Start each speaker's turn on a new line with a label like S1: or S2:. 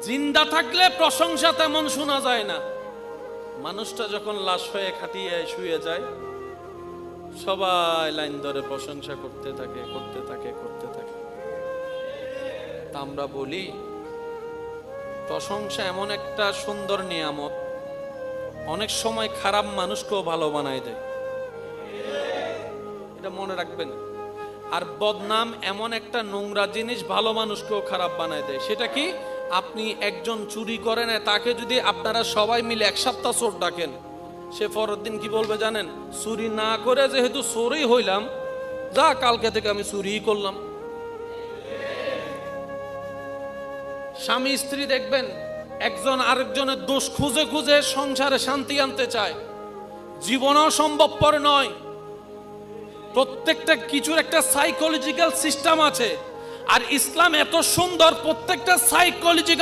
S1: জিন্দা থাকলে প্রশংসা তেমন শোনা যায় না, মানুষটা যখন লাশ হয়ে খাটিয়ে শুয়ে যায় সবাই লাইন ধরে প্রশংসা করতে থাকে। তা আমরা বলি প্রশংসা এমন একটা সুন্দর নিয়ামত, অনেক সময় খারাপ মানুষকেও ভালো বানায় দেয়, এটা মনে রাখবেন। আর বদনাম এমন একটা নোংরা জিনিস, ভালো মানুষকেও খারাপ বানায় দেয়। সেটা কি? আপনি একজন চুরি করে না, তাকে যদি আপনারা সবাই মিলে এক সপ্তাহ চোর ডাকেন, সে পরের দিন কি বলবে জানেন? চুরি না করে যেহেতু চোরই হইলাম, যা কালকে থেকে আমি চুরিই করলাম। স্বামী স্ত্রী দেখবেন একজন আরেকজনের দোষ খুঁজে খুঁজে সংসারে শান্তি আনতে চায়, জীবনেও সম্ভবপর নয়। প্রত্যেকটা কিছুর একটা সাইকোলজিক্যাল সিস্টেম আছে, আর ইসলাম এত সুন্দর, প্রত্যেকটা সাইকোলজিক্যাল